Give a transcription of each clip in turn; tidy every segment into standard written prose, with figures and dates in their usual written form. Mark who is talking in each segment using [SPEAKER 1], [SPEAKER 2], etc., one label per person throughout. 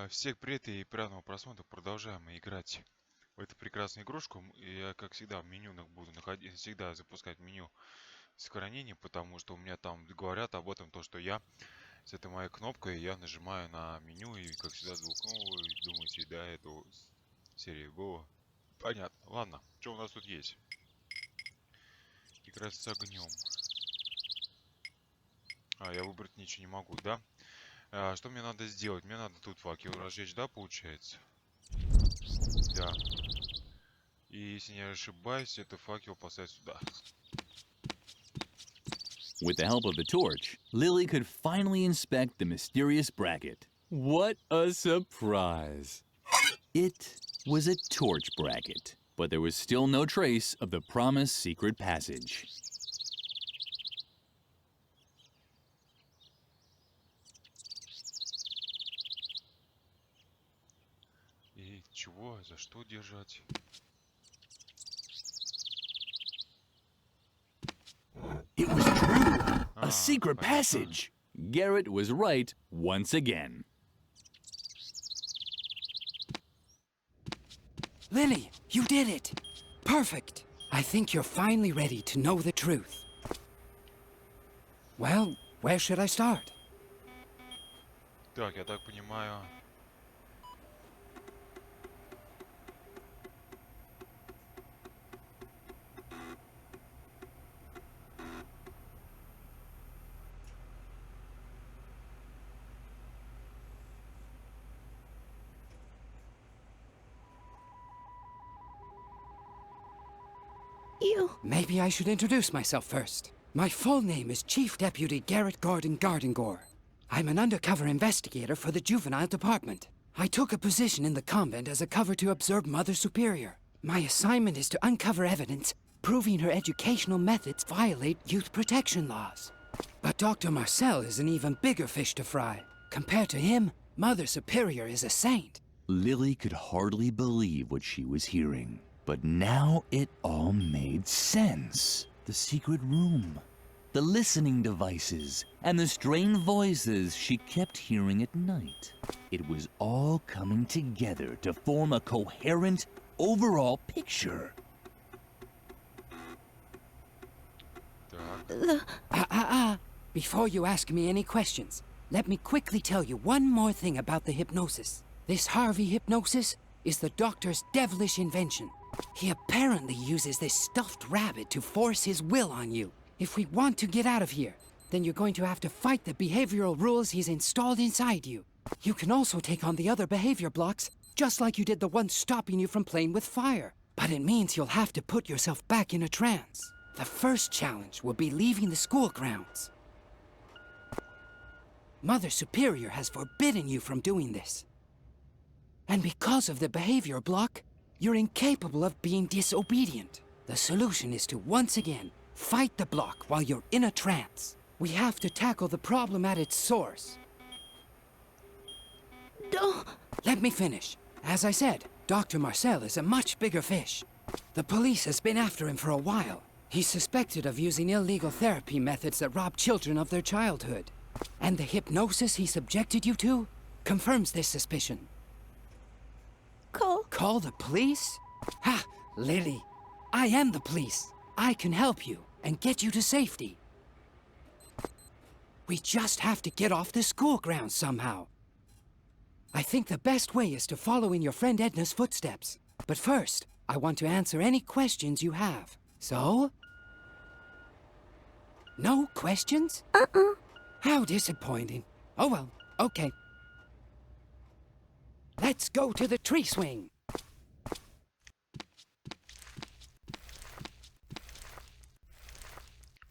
[SPEAKER 1] Всех привет и приятного просмотра. Продолжаем мы играть в эту прекрасную игрушку. Я, как всегда, в меню буду находить, всегда запускать меню сохранения, потому что у меня там говорят об этом, то, что я с этой моей кнопкой, я нажимаю на меню и, как всегда, звук. Ну, вы думаете, да, эту серию было. Понятно. Ладно, что у нас тут есть? Играть с огнем. Я выбрать ничего не могу, да? Что мне надо сделать? Мне надо тут факел разжечь, да, получается? Да. И если не ошибаюсь, это факел поставить сюда.
[SPEAKER 2] With the help of the torch, Lily could finally inspect the mysterious bracket. What a surprise! It was a torch bracket, but there was still no trace of the promised secret passage.
[SPEAKER 1] И чего? За что держать?
[SPEAKER 2] It was true! A secret
[SPEAKER 1] Понятно.
[SPEAKER 2] passage! Garrett was right once again.
[SPEAKER 3] Lily, you did it! Perfect! I think you're finally ready to know the truth. Well, where should I start?
[SPEAKER 1] Так, я так понимаю.
[SPEAKER 3] Maybe I should introduce myself first. My full name is Chief Deputy Garrett Gordon Gardengore. I'm an undercover investigator for the Juvenile Department. I took a position in the convent as a cover to observe Mother Superior. My assignment is to uncover evidence proving her educational methods violate youth protection laws. But Dr. Marcel is an even bigger fish to fry. Compared to him, Mother Superior is a saint.
[SPEAKER 2] Lily could hardly believe what she was hearing. But now it all made sense. The secret room, the listening devices, and the strange voices she kept hearing at night. It was all coming together to form a coherent, overall picture.
[SPEAKER 1] Так.
[SPEAKER 3] Before you ask me any questions, let me quickly tell you one more thing about the hypnosis. This Harvey hypnosis is the doctor's devilish invention. He apparently uses this stuffed rabbit to force his will on you. If we want to get out of here, then you're going to have to fight the behavioral rules he's installed inside you. You can also take on the other behavior blocks, just like you did the one stopping you from playing with fire. But it means you'll have to put yourself back in a trance. The first challenge will be leaving the school grounds. Mother Superior has forbidden you from doing this. And because of the behavior block, you're incapable of being disobedient. The solution is to once again fight the block while you're in a trance. We have to tackle the problem at its source. Let me finish. As I said, Dr. Marcel is a much bigger fish. The police has been after him for a while. He's suspected of using illegal therapy methods that rob children of their childhood. And the hypnosis he subjected you to confirms this suspicion. Call the police? Ha! Lily, I am the police. I can help you and get you to safety. We just have to get off the school grounds somehow. I think the best way is to follow in your friend Edna's footsteps. But first, I want to answer any questions you have. So? No questions? How disappointing. Oh well, okay. Let's go to the tree swing.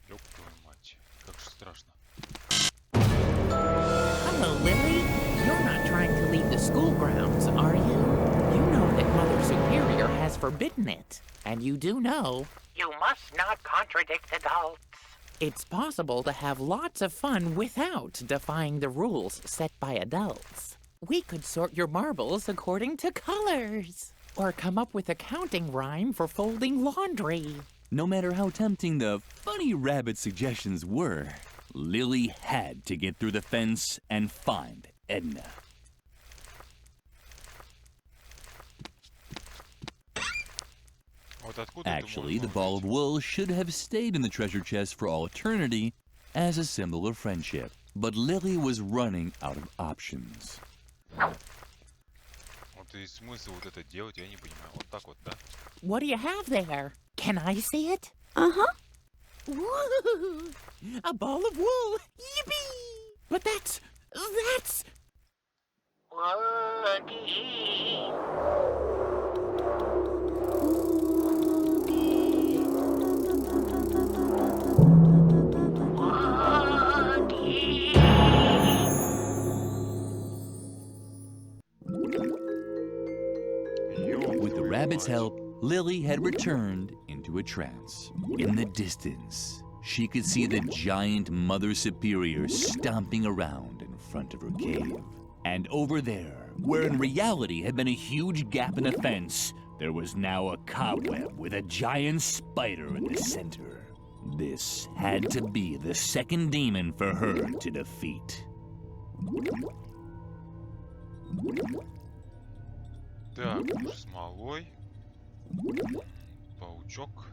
[SPEAKER 1] Ёб твою мать. Как же страшно.
[SPEAKER 4] Hello, Lily. You're not trying to leave the school grounds, are you? You know that Mother Superior has forbidden it. And you do know
[SPEAKER 5] You must not contradict adults.
[SPEAKER 4] it's possible to have lots of fun without defying the rules set by adults. We could sort your marbles according to colors. Or come up with a counting rhyme for folding laundry.
[SPEAKER 2] No matter how tempting the funny rabbit suggestions were, Lily had to get through the fence and find Edna.
[SPEAKER 1] Вот откуда это
[SPEAKER 2] Actually, the
[SPEAKER 1] можно
[SPEAKER 2] ball of
[SPEAKER 1] узнать?
[SPEAKER 2] wool should have stayed in the treasure chest for all eternity as a symbol of friendship. But Lily was running out of options.
[SPEAKER 1] Вот и смысл вот это делать, я не понимаю. Вот так вот, да?
[SPEAKER 4] What do you have there? Can I see it?
[SPEAKER 6] Uh-huh.
[SPEAKER 4] Woo! A ball of wool! Yippee! But that's...
[SPEAKER 5] Woody. Woody.
[SPEAKER 2] With the rabbit's help, Lily had returned into a trance. In the distance, she could see the giant Mother Superior stomping around in front of her cave. And over there, where in reality had been a huge gap in the fence, there was now a cobweb with a giant spider in the center. This had to be the second demon for her to defeat.
[SPEAKER 1] Так, уже смолой. Паучок.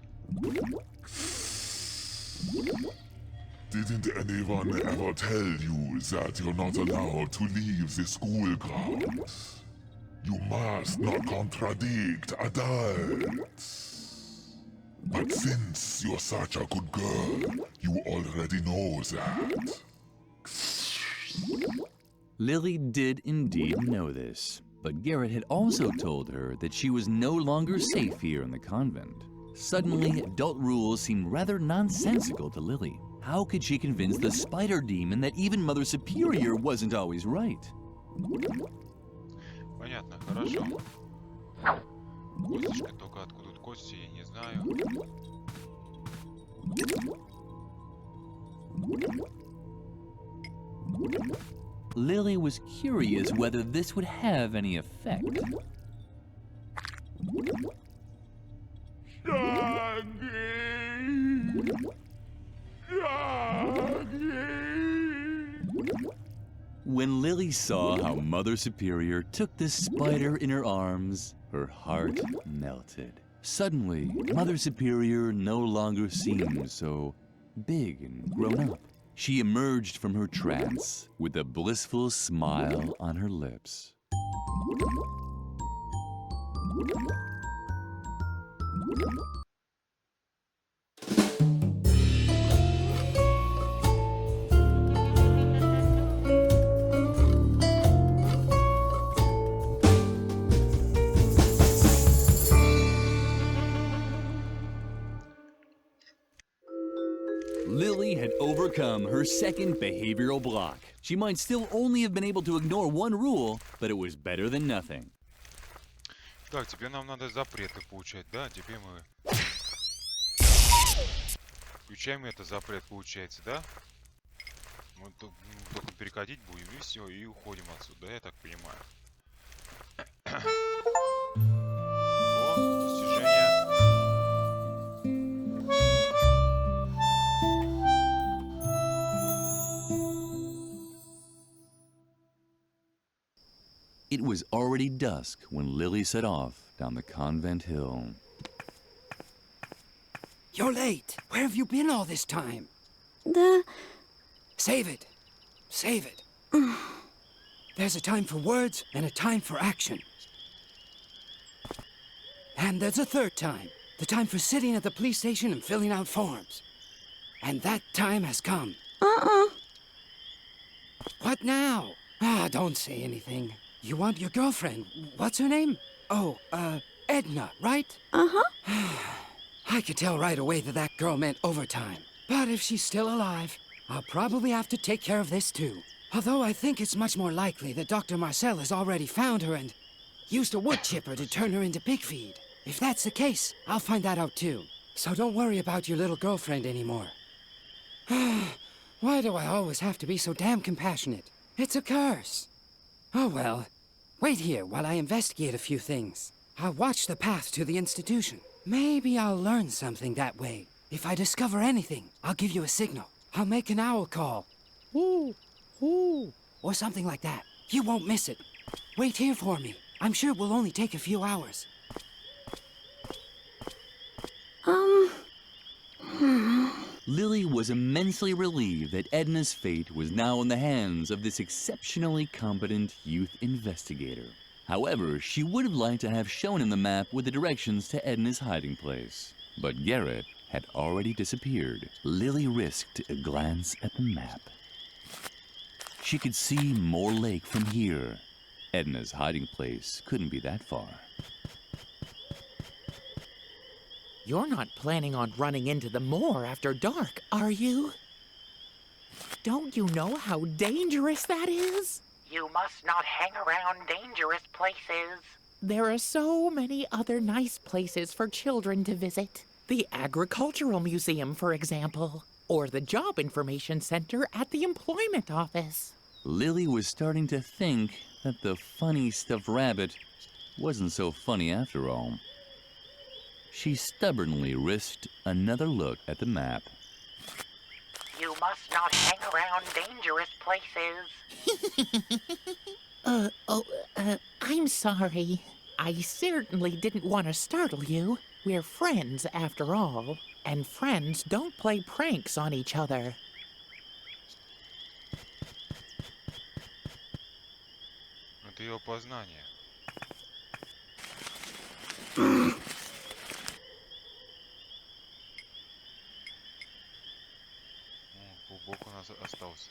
[SPEAKER 7] Didn't anyone ever tell you that you're not allowed to leave the school grounds? You must not contradict adults. But since you're such a good girl, you already know that.
[SPEAKER 2] Lily did indeed know this, but Garrett had also told her that she was no longer safe here in the convent. Suddenly, adult rules seemed rather nonsensical to Lily. How could she convince the spider demon that even Mother Superior wasn't always right?
[SPEAKER 1] Понятно, хорошо. Косточка, только откуда тут кости, я не знаю.
[SPEAKER 2] Lily was curious whether this would have any effect. When Lily saw how Mother Superior took the spider in her arms, her heart melted. Suddenly, Mother Superior no longer seemed so big and grown up. She emerged from her trance with a blissful smile on her lips. Lily had overcome her second behavioral block. She might still only have been able to ignore one rule, but it was better than nothing.
[SPEAKER 1] Так, теперь нам надо запреты получать, да? Теперь мы включаем это запрет, получается, да? Мы только переходить будем, и все, и уходим отсюда, я так понимаю. О, достижение.
[SPEAKER 2] It was already dusk when Lily set off down the convent hill.
[SPEAKER 3] You're late. Where have you been all this time? Save it. Save it. There's a time for words and a time for action. And there's a third time. The time for sitting at the police station and filling out forms. And that time has come. What now? Don't say anything. You want your girlfriend. What's her name? Oh, Edna, right? I could tell right away that that girl meant overtime. But if she's still alive, I'll probably have to take care of this too. Although I think it's much more likely that Dr. Marcel has already found her and used a wood chipper to turn her into pig feed. If that's the case, I'll find that out too. So don't worry about your little girlfriend anymore. Why do I always have to be so damn compassionate? It's a curse. Oh well. Wait here while I investigate a few things. I'll watch the path to the institution. Maybe I'll learn something that way. If I discover anything, I'll give you a signal. I'll make an owl call. Ooh, ooh, or something like that. You won't miss it. Wait here for me. I'm sure it will only take a few hours.
[SPEAKER 2] was immensely relieved that Edna's fate was now in the hands of this exceptionally competent youth investigator. However, she would have liked to have shown him the map with the directions to Edna's hiding place. But Garrett had already disappeared. Lily risked a glance at the map. She could see Moor Lake from here. Edna's hiding place couldn't be that far.
[SPEAKER 4] You're not planning on running into the moor after dark, are you? Don't you know how dangerous that is?
[SPEAKER 5] You must not hang around dangerous places.
[SPEAKER 4] There are so many other nice places for children to visit. The Agricultural Museum, for example, or the Job Information Center at the Employment Office.
[SPEAKER 2] Lily was starting to think that the funny stuffed rabbit wasn't so funny after all. She stubbornly risked another look at the map.
[SPEAKER 5] You must not hang around dangerous places.
[SPEAKER 4] I'm sorry. I certainly didn't want to startle you. We're friends, after all, and friends don't play pranks on each other.
[SPEAKER 1] Это ее познание. Клубок у нас остался.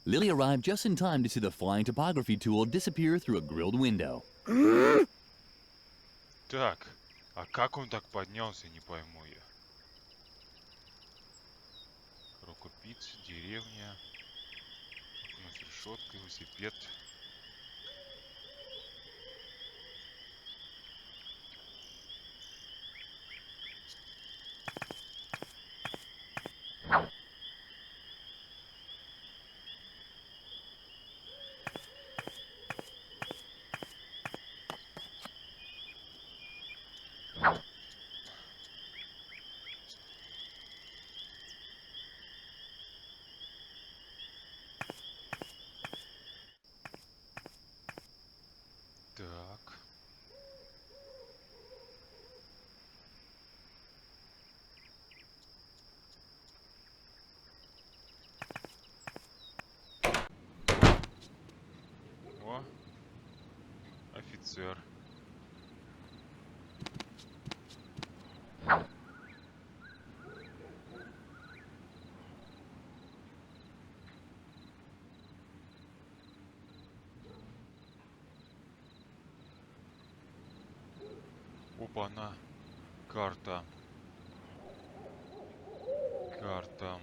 [SPEAKER 2] Lily arrived just in time to see the flying topography tool disappear through a grilled window.
[SPEAKER 1] Так, а как он так поднялся, не пойму я. Рукопиц, деревня, окно с решеткой, велосипед. Так. О, офицер. Опа-на. Карта. Карта.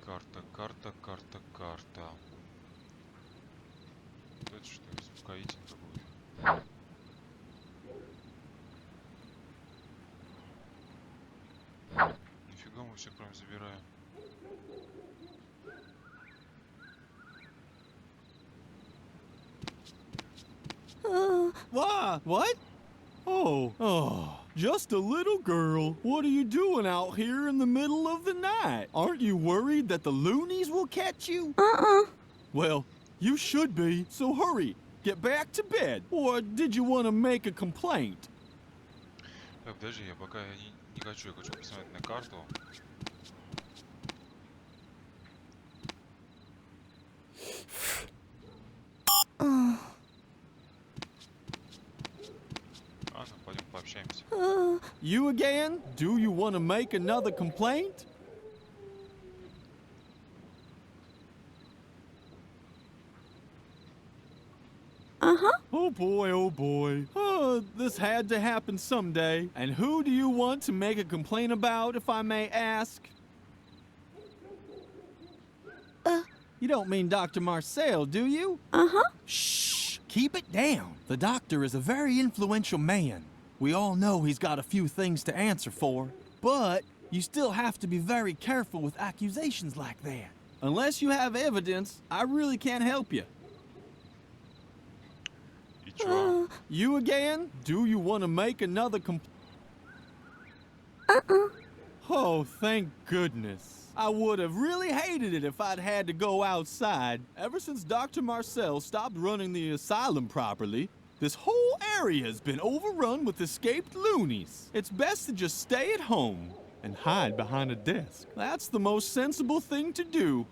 [SPEAKER 1] Карта, карта, карта, карта. Вот это что, успокоительный какой-то. Нифига мы все прям забираем.
[SPEAKER 6] What? Oh, just a little girl. What are you doing out here in the middle of the night? Aren't you worried that the loonies will catch you? Well, you should be, so hurry. Get back to bed. Or did you want to make a complaint?
[SPEAKER 1] Так, подожди, я пока не хочу, я хочу посмотреть на карту. Ладно, пойдем пообщаемся.
[SPEAKER 6] You again? Do you want to make another complaint? Oh boy, oh boy. This had to happen someday. And who do you want to make a complaint about, if I may ask? You don't mean Dr. Marcel, do you? Shh! Keep it down. The doctor is a very influential man. We all know he's got a few things to answer for. But you still have to be very careful with accusations like that. Unless you have evidence, I really can't help you.
[SPEAKER 1] И чё?
[SPEAKER 6] You again? Do you want to make another complaint? Oh, thank goodness. I would have really hated it if I'd had to go outside. Ever since Dr. Marcel stopped running the asylum properly, this whole area has been overrun with escaped loonies. It's best to just stay at home and hide behind a desk. That's the most sensible thing to do.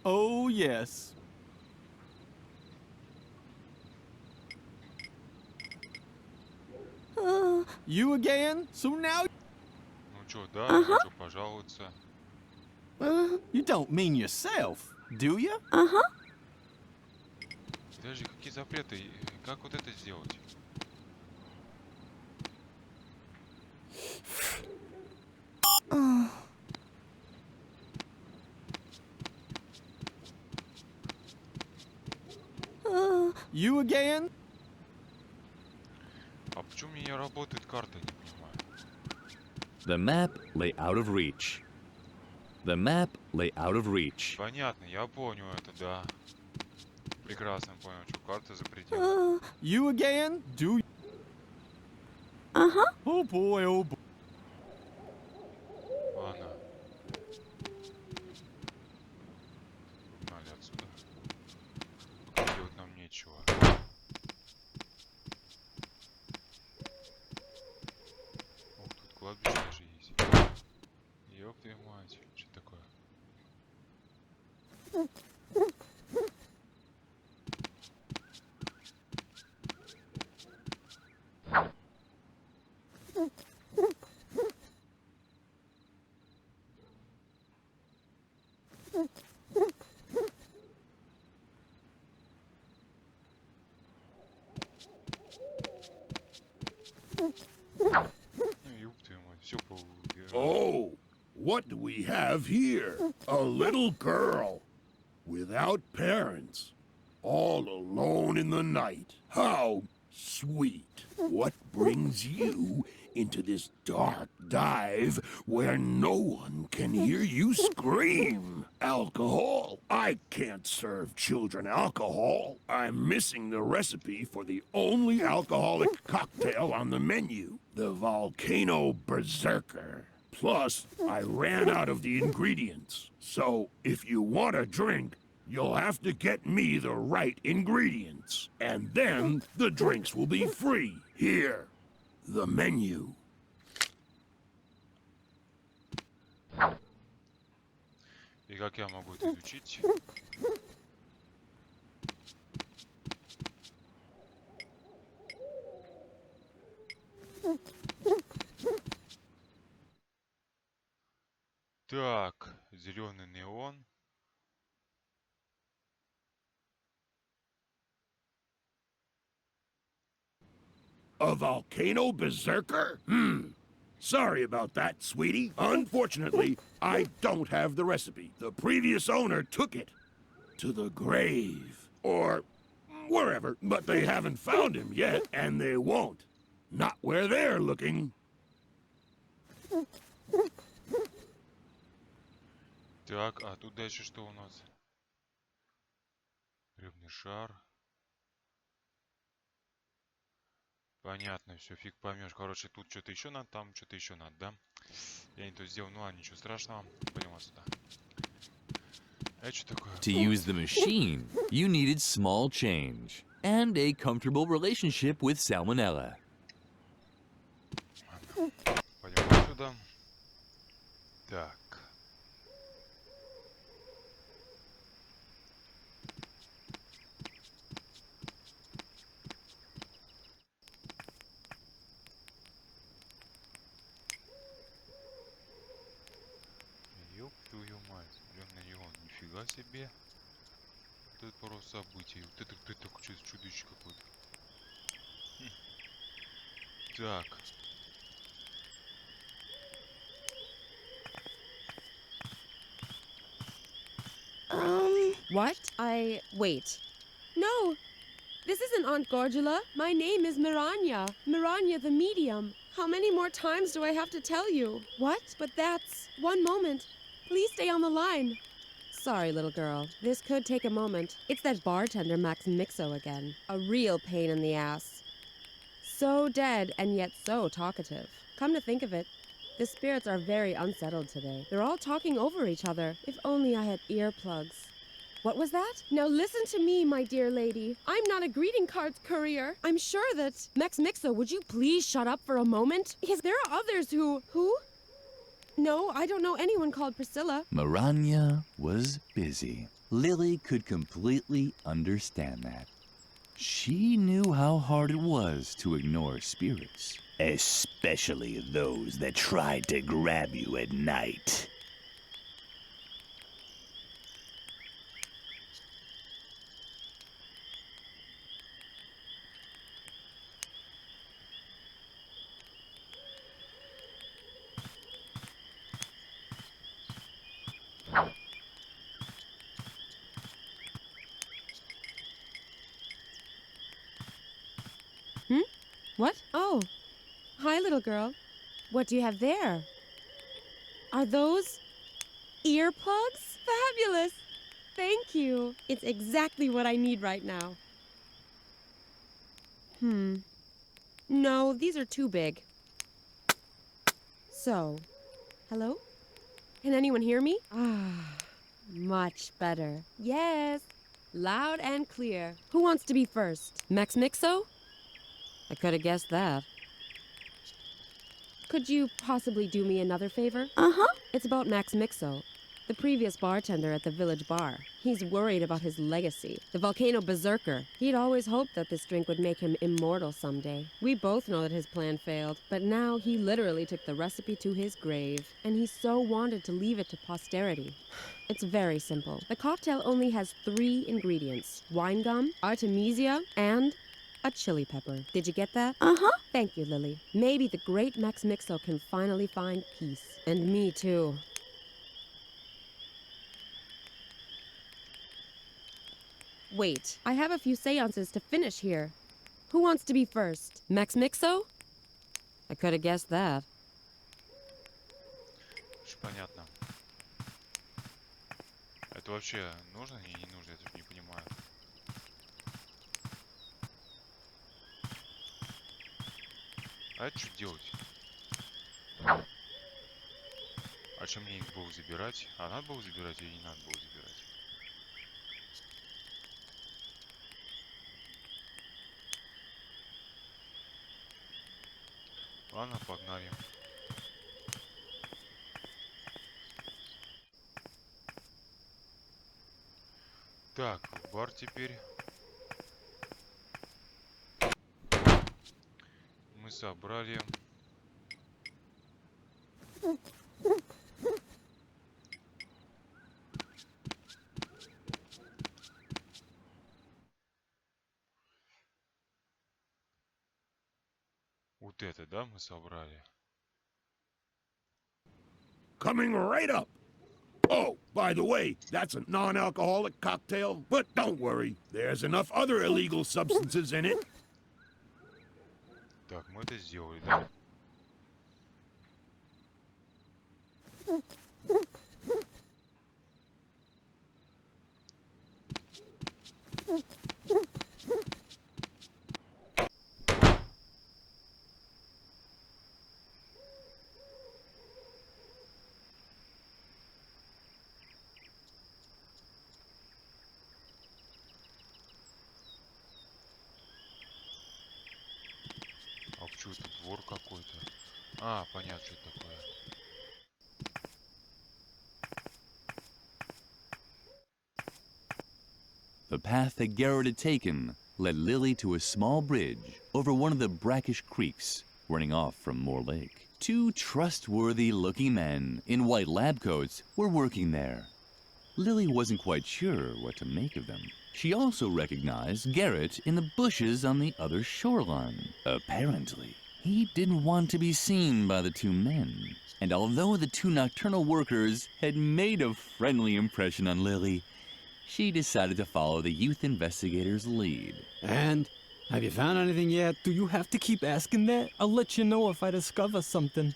[SPEAKER 6] Oh, yes. You again? So now...
[SPEAKER 1] Ну чё, да, я хочу пожаловаться.
[SPEAKER 6] You don't mean yourself, do you?
[SPEAKER 1] Подожди, какие запреты? Как вот это сделать?
[SPEAKER 6] You again?
[SPEAKER 1] А почему у меня не работает карта, я не понимаю.
[SPEAKER 2] The map lay out of reach. The map lay out of reach.
[SPEAKER 1] Понятно, я понял это, да. Прекрасно понял, что карта за пределом.
[SPEAKER 6] You again? Do you? Oh boy, oh boy.
[SPEAKER 1] Ладно. Погнали отсюда. Пока делать нам нечего. Ох, тут кладбище даже есть. Ёб твою мать, что такое? Ёб твою мать, все поубирал.
[SPEAKER 8] Oh, what do we have here? A little girl without parents, all alone in the night. How sweet. What brings you into this dark dive where no one can hear you scream? Alcohol? I can't serve children alcohol. I'm missing the recipe for the only alcoholic cocktail on the menu, the Volcano Berserker. Plus, I ran out of the ingredients. So, if you want a drink, you'll have to get me the right ingredients. And then the drinks will be free. Here, the menu.
[SPEAKER 1] И как я могу это изучить? Так, зеленый неон.
[SPEAKER 8] A volcano berserker? Sorry about that, sweetie. Unfortunately, I don't have the recipe. The previous owner took it to the grave. Or wherever, but they haven't found him yet, and they won't. Not where they're looking.
[SPEAKER 1] Так, а тут дальше что у нас? Рыбный шар. Понятно, все, фиг поймешь. Короче, тут что-то еще надо, там что-то еще надо, да? Я не то сделал, ну ладно, ничего страшного. Пойдем отсюда. Это что такое?
[SPEAKER 2] To use the machine, you needed small change and a comfortable relationship with Salmonella.
[SPEAKER 1] Пойдем отсюда. Так. Ёб твою мать, зеленый неон, нифига себе. Вот это просто событие. Вот это кто такое чудище какое-то. Так.
[SPEAKER 9] What? Wait. No! This isn't Aunt Gorgula. My name is Miranya. Miranya the medium. How many more times do I have to tell you? What? But that's... One moment. Please stay on the line. Sorry, little girl. This could take a moment. It's that bartender Max Mixo again. A real pain in the ass. So dead and yet so talkative. Come to think of it, The spirits are very unsettled today. They're all talking over each other. If only I had earplugs. What was that? Now listen to me, my dear lady. I'm not a greeting cards courier. I'm sure that... Max Mixo, would you please shut up for a moment? Because there are others who... Who? No, I don't know anyone called Priscilla.
[SPEAKER 2] Miranda was busy. Lily could completely understand that. She knew how hard it was to ignore spirits, especially those that tried to grab you at night.
[SPEAKER 9] What? Oh. Hi, little girl. What do you have there? Are those earplugs? Fabulous! Thank you. It's exactly what I need right now. No, these are too big. So, hello? Can anyone hear me? Ah, much better. Yes, loud and clear. Who wants to be first? Max Mixo? I could have guessed that. Could you possibly do me another favor? Uh-huh. It's about Max Mixo, the previous bartender at the village bar. He's worried about his legacy, the volcano berserker. He'd always hoped that this drink would make him immortal someday. We both know that his plan failed, but now he literally took the recipe to his grave, and he so wanted to leave it to posterity. It's very simple. The cocktail only has 3 ingredients: wine gum, artemisia, and a chili pepper. Did you get that? Uh-huh. Thank you, Lily. Maybe the great Max Mixo can finally find peace. And me, too. Wait, I have a few seances to finish here. Who wants to be first? Max Mixo? I could have guessed that.
[SPEAKER 1] Понятно. Это вообще нужно и не нужно, я даже не понимаю. А это что делать? А что мне их было забирать? А надо было забирать или не надо было забирать? Ладно, погнали. Так, бар теперь. Мы собрали. Вот это, да, мы собрали.
[SPEAKER 8] Coming right up. Oh, by the way, that's a non-alcoholic cocktail, but don't worry, there's enough other illegal substances in it.
[SPEAKER 1] Так, мы это сделали, да? А что это, двор какой-то? А, понятно, что это такое.
[SPEAKER 2] The path that Garrett had taken led Lily to a small bridge over one of the brackish creeks running off from Moore Lake. 2 trustworthy-looking men in white lab coats were working there. Lily wasn't quite sure what to make of them. She also recognized Garrett in the bushes on the other shoreline. Apparently, he didn't want to be seen by the 2 men. And although the 2 nocturnal workers had made a friendly impression on Lily, she decided to follow the youth investigator's lead.
[SPEAKER 10] And? Have you found anything yet?
[SPEAKER 11] Do you have to keep asking that? I'll let you know if I discover something.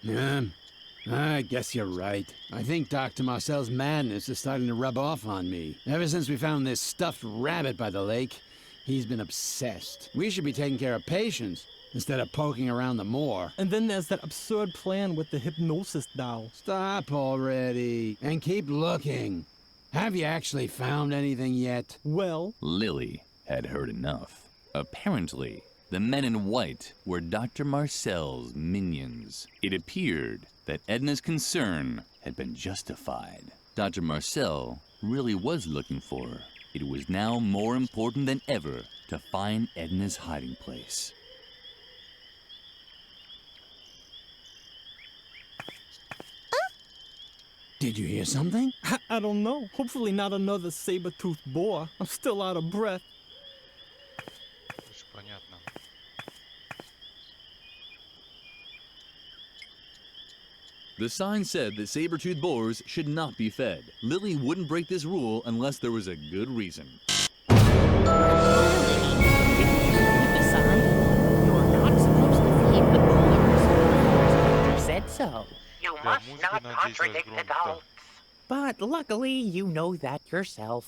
[SPEAKER 10] I guess you're right. I think Dr. Marcel's madness is starting to rub off on me. Ever since we found this stuffed rabbit by the lake, he's been obsessed. We should be taking care of patients. instead of poking around the moor.
[SPEAKER 11] And then there's that absurd plan with the hypnosis doll.
[SPEAKER 10] Stop already and keep looking. Have you actually found anything yet?
[SPEAKER 11] Well,
[SPEAKER 2] Lily had heard enough. Apparently, the men in white were Dr. Marcel's minions. It appeared that Edna's concern had been justified. Dr. Marcel really was looking for her. It was now more important than ever to find Edna's hiding place.
[SPEAKER 10] Did you hear something?
[SPEAKER 11] I don't know. Hopefully not another saber-toothed boar. I'm still out of breath.
[SPEAKER 1] Уж понятно.
[SPEAKER 2] The sign said that saber-toothed boars should not be fed. Lily wouldn't break this rule unless there was a good reason.
[SPEAKER 4] Didn't you read the sign? You're not supposed to feed the boars. The doctor said so.
[SPEAKER 5] You
[SPEAKER 1] Да,
[SPEAKER 5] must
[SPEAKER 1] музыка
[SPEAKER 5] not
[SPEAKER 1] надо здесь
[SPEAKER 5] contradict
[SPEAKER 1] громко.
[SPEAKER 5] adults.
[SPEAKER 4] But luckily, you know that yourself.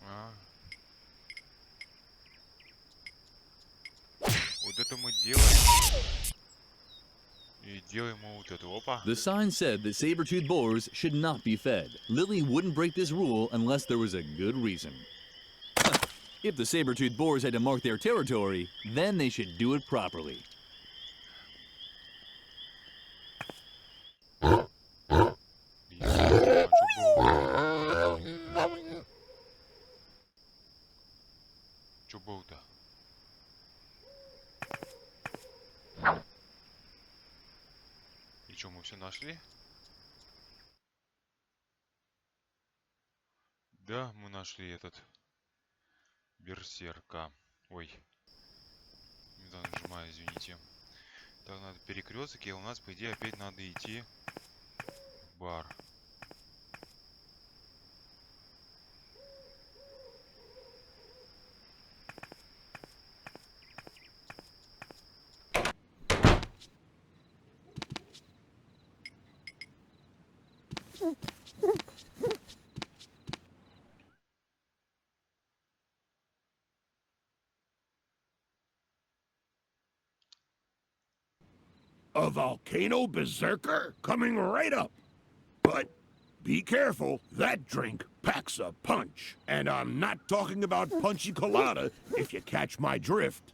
[SPEAKER 1] А. Вот это мы делаем. И делаем мы вот это. Опа.
[SPEAKER 2] The sign said that saber-toothed boars should not be fed. Lily wouldn't break this rule unless there was a good reason. If the saber-toothed boars had to mark their territory, then they should do it properly.
[SPEAKER 1] Чё было-то? И чё, мы все нашли? Да, мы нашли этот берсерка. Ой. Не знаю, нажимаю, извините. Так, надо перекресток, и у нас, по идее, опять надо идти в бар.
[SPEAKER 8] A volcano berserker coming right up. But be careful, that drink packs a punch. And I'm not talking about punchy colada, if you catch my drift.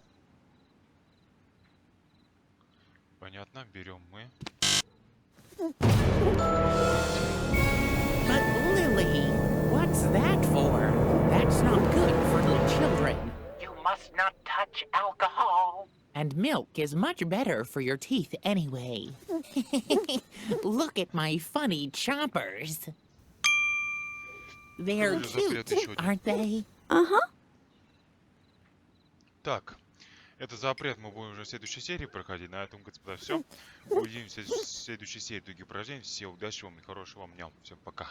[SPEAKER 1] Понятно, берем мы.
[SPEAKER 4] But Lily, what's that for? That's not good for little children.
[SPEAKER 5] You must not touch alcohol.
[SPEAKER 4] And milk is much better for your teeth anyway. Look at my funny chompers. They're cute, aren't they?
[SPEAKER 1] Так, это запрет мы будем уже в следующей серии проходить. На этом, господа, все. Увидимся в следующей серии других упражнений. Всем удачи вам и хорошего вам дня. Всем пока.